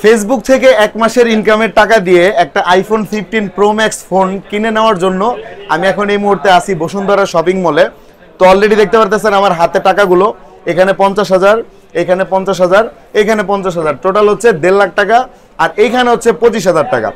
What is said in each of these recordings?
Facebook থেকে 1 মাসের ইনকামের টাকা দিয়ে একটা আইফোন 15 প্রো ম্যাক্স ফোন কিনে নেওয়ার জন্য আমি এখন এই মুহূর্তে আছি বসুন্ধরা শপিং মলে। তো অলরেডি দেখতে পারতেছেন আমার হাতে টাকাগুলো, এখানে 50,000, এখানে 50,000, এখানে 50,000, টোটাল হচ্ছে 1.5 লাখ টাকা, আর এইখানে হচ্ছে 25,000 টাকা।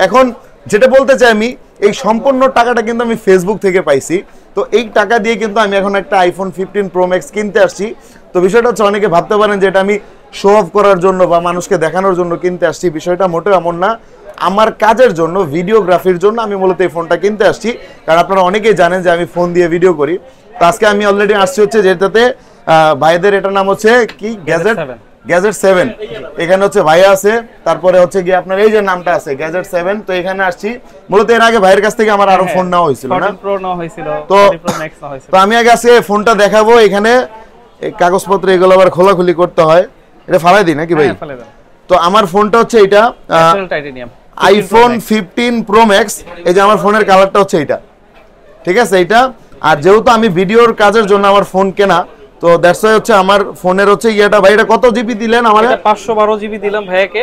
এখন যেটা বলতে চাই, আমি এই সম্পূর্ণ টাকাটা কিন্তু আমি ফেসবুক থেকে পাইছি। তো এই টাকা দিয়ে কিন্তু আমি এখন একটা আইফোন 15 প্রো ম্যাক্স কিনতে আসছি। তো বিষয়টা হচ্ছে, অনেকে ভাবতে পারেন যে এটা আমি শো অফ করার জন্য বা মানুষকে দেখানোর জন্য কিনতে আসছি, বিষয়টা মোটেও এমন না। আমার কাজের জন্য, ভিডিওগ্রাফির জন্য আমি মূলত এই ফোনটা কিনতে আসছি, কারণ আপনারা অনেকেই জানেন যে আমি ফোন দিয়ে ভিডিও করি। তো আজকে আমি অলরেডি আসছি হচ্ছে যেটাতে ভাইদের, এটার নাম হচ্ছে কি, গ্যাজেট 7। এখানে হচ্ছে ভাইয়া আছে, তারপরে হচ্ছে কি আপনার এই যে নামটা আছে গ্যাজেট 7। তো এখানে আসছি মূলত, এর আগে ভাইয়ের কাছ থেকে আমার আরো ফোন নেওয়া হয়েছিল না, তো আমি আগে আজকে ফোনটা দেখাবো। এখানে কাগজপত্র এগুলো আবার খোলাখুলি করতে হয়, এটা ফালাই দিই নাকি ভাই? তো আমার ফোনটা হচ্ছে এটা আইফোন 15 প্রো ম্যাক্স। এই যে আমার ফোনের কালারটা হচ্ছে এটা, ঠিক আছে এটা। আর যেহেতু আমি ভিডিওর কাজের জন্য আমার ফোন কেনা, তো দ্যাটস ওয়াই হচ্ছে আমার ফোনের হচ্ছে ইয়েটা। ভাই এটা কত জিবি দিলেন আমারে? 512 জিবি দিলাম ভাইয়াকে।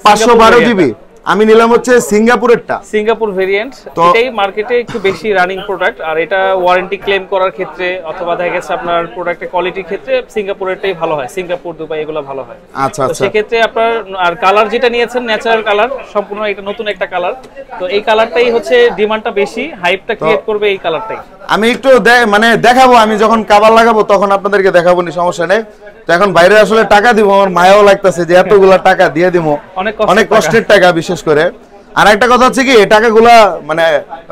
512 জিবি আমি নিলাম হচ্ছে সিঙ্গাপুরেরটা, সিঙ্গাপুর ভেরিয়েন্ট। এটাই মার্কেটে একটু বেশি রানিং প্রোডাক্ট, আর এটা ওয়ারেন্টি ক্লেম করার ক্ষেত্রে অথবা দেখা গেছে আপনার প্রোডাক্টের কোয়ালিটির ক্ষেত্রে সিঙ্গাপুরেরটাই ভালো হয়, সিঙ্গাপুর, দুবাই এগুলো ভালো হয়। আচ্ছা আচ্ছা, সেক্ষেত্রে আপনার, আর কালার যেটা নিয়েছেন ন্যাচারাল কালার, সম্পূর্ণ এটা নতুন একটা কালার। তো এই কালারটাই হচ্ছে ডিমান্ডটা বেশি, হাইপটা ক্রিয়েট করবে এই কালারটাই। আমি একটু মানে দেখাবো, আমি যখন কভার লাগাবো তখন আপনাদেরকে দেখাবো, নি সমস্যা নেই। তো এখন বাইরে আসলে টাকা দিব, আমার মায়াও লাগতেছে যে এতগুলা টাকা দিয়ে দিব, অনেক কষ্টের টাকা বিশেষ করে। আর একটা কথা হচ্ছে কি, এই টাকাগুলা মানে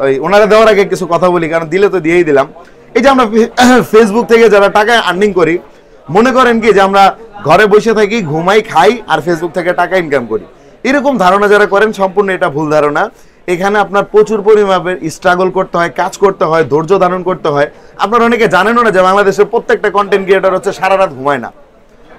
ওই ওনারা দেওয়ার আগে কিছু কথা বলি, কারণ দিলে তো দিয়েই দিলাম। এই যে আমরা ফেসবুক থেকে যারা টাকা আর্নিং করি, মনে করেন কি যে আমরা ঘরে বসে থাকি, ঘুমাই, খাই, আর ফেসবুক থেকে টাকা ইনকাম করি, এরকম ধারণা যারা করেন সম্পূর্ণ এটা ভুল ধারণা। এখানে আপনার প্রচুর পরিমাণে স্ট্রাগল করতে হয়, কাজ করতে হয়, ধৈর্য ধারণ করতে হয়। আপনারা অনেকে জানেনও না যে বাংলাদেশের প্রত্যেকটা কন্টেন্ট ক্রিয়েটর হচ্ছে সারা রাত ঘুমায় না,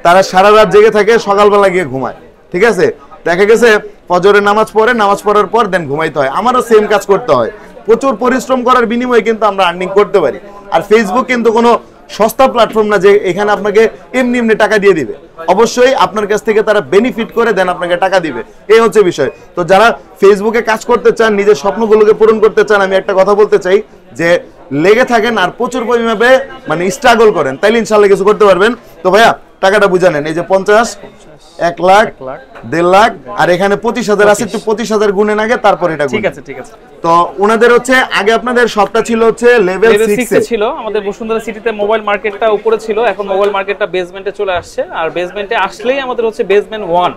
তারা সারা রাত জেগে থাকে, সকালবেলা গিয়ে ঘুমায়, ঠিক আছে। দেখা গেছে ফজরের নামাজ পড়ে, নামাজ পড়ার পর দেন ঘুমাইতে হয়। আমারও সেম কাজ করতে হয়, প্রচুর পরিশ্রম করার বিনিময়ে কিন্তু আমরা আর্নিং করতে পারি। আর ফেসবুক কিন্তু কোনো সস্তা প্ল্যাটফর্ম না যে এখানে আপনাকে এমনি এমনি টাকা দিয়ে দিবে। অবশ্যই আপনার কাছ থেকে তারা বেনিফিট করে দেন আপনাকে টাকা দিবে, এই হচ্ছে বিষয়। তো যারা ফেসবুকে কাজ করতে চান, নিজের স্বপ্নগুলোকে পূরণ করতে চান, আমি একটা কথা বলতে চাই যে লেগে থাকেন আর প্রচুর পরিমাণে মানে স্ট্রাগল করেন, তাইলে ইনশাআল্লাহ কিছু করতে পারবেন। তো ভাইয়া টাকাটা বুঝা নেন, এই যে 50, 1 লাখ, 1.5 লাখ, আর এখানে 25,000 আছে, একটু 25,000 গুণেন আগে, তারপর এটা ঠিক আছে, ঠিক আছে। তো ওনাদের হচ্ছে আগে আপনাদের শপটা ছিল হচ্ছে লেভেল 6 এ ছিল, আমাদের বসুন্ধরা সিটিতে মোবাইল মার্কেটটা উপরে ছিল, এখন মোবাইল মার্কেটটা বেসমেন্টে চলে আসছে। আর বেসমেন্টে আসলেই আমাদের হচ্ছে বেসমেন্ট 1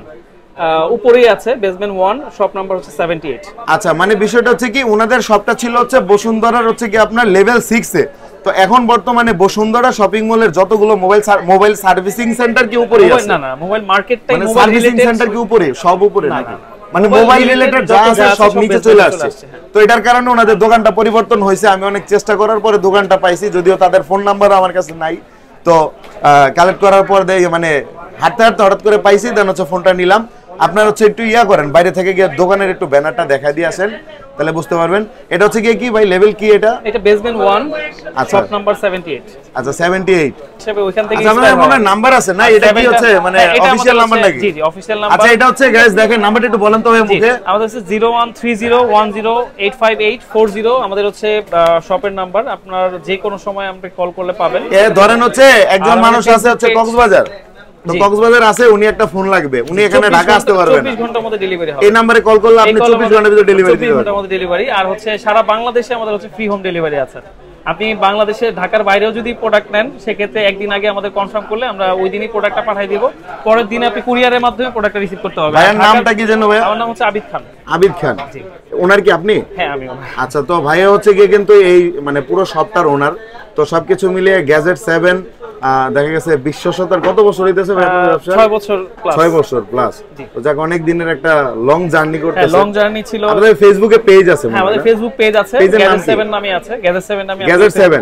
উপরেই আছে, বেসমেন্ট 1, শপ নাম্বার হচ্ছে 78। আচ্ছা, মানে বিষয়টা হচ্ছে কি, ওনাদের শপটা ছিল হচ্ছে বসুন্ধরার হচ্ছে কি আপনার লেভেল 6 এ। তো এখন বর্তমানে বসুন্ধরা শপিং মলের যতগুলো মোবাইল সার্ভিসিং সেন্টার কি উপরে আছে? না না, মোবাইল মার্কেটটাই, মানে সার্ভিসিং সেন্টার কি উপরে, সব উপরে নাকি? মানে মোবাইল রিলেটেড যা আছে সব নিচে চলে আসছে। তো এটার কারণে ওনাদের দোকানটা পরিবর্তন হয়েছে। আমি অনেক চেষ্টা করার পরে দোকানটা পাইছি, যদিও তাদের ফোন নাম্বার আমার কাছে নাই। তো কালেক্ট করার পর মানে হাঁটতে হাঁটতে হঠাৎ করে পাইছি, দেন হচ্ছে ফোনটা নিলাম। আপনারা হচ্ছে একটু করেন, বাইরে থেকে গিয়ে দোকানের একটু ব্যানারটা দেখা দিয়ে আসেন, তাহলে বুঝতে পারবেন। এটা হচ্ছে কি ভাই, লেভেল কি এটা? এটা বেসমেন্ট 1, শপ নাম্বার 78। আচ্ছা 78 হিসাবে ওইখান থেকে আমাদের মনে নাম্বার আছে না? এটা কি হচ্ছে মানে অফিশিয়াল নাম্বার নাকি? জি জি, অফিশিয়াল নাম্বার। আচ্ছা, এটা হচ্ছে গাইস দেখেন, নাম্বারটা একটু বলেন তো ভাই মুখে। আমাদের হচ্ছে 0130108584 আমাদের হচ্ছে শপের নাম্বার। আপনার যে কোনো সময় আমাকে কল করলে পাবেন। ধরেন হচ্ছে একজন মানুষ আছে হচ্ছে কক্সবাজার, তো কক্সবাজার আছে, উনি একটা ফোন লাগবে, উনি এখানে ঢাকা আসতে পারবেন, 24 ঘন্টার মধ্যে ডেলিভারি হবে। এই নম্বরে কল করলে আপনি 24 ঘন্টার ভিতরে ডেলিভারি দিতে পারবেন। 24 ঘন্টার মধ্যে ডেলিভারি। আর হচ্ছে সারা বাংলাদেশে আমাদের হচ্ছে ফ্রি হোম ডেলিভারি আছে। আপনি বাংলাদেশে ঢাকার বাইরেও যদি প্রোডাক্ট নেন, সেক্ষেত্রে একদিন আগে আমাদের কনফার্ম করলে আমরা ওই দিনই প্রোডাক্টটা পাঠিয়ে দিব। পরের দিন আপনি কুরিয়ারের মাধ্যমে প্রোডাক্টটা রিসিভ করতে হবে। ভাইয়ের নামটা কি জানো ভাই? আমার নাম হচ্ছে আবিদ খান। আবিদ খান, জি। ওনার কি আপনি? হ্যাঁ, আমি। আচ্ছা, তো ভাইয়া হচ্ছে কি কিন্তু এই মানে পুরো শপটার ওনার। তো সবকিছু মিলিয়ে গ্যাজেট 7 দেখা গেছে বিশ্বসতার কত বছর হইতেছে ভাই আপনাদের ব্যবসা? 6 বছর প্লাস। 6 বছর প্লাস। তো যাক, অনেক দিনের একটা লং জার্নি করতেছে। লং জার্নি ছিল। আপনাদের ফেসবুকে পেজ আছে? হ্যাঁ, আমাদের ফেসবুক পেজ আছে, গ্যাজেট 7 নামে আছে, গ্যাজেট 7 নামে আছে। গ্যাজেট 7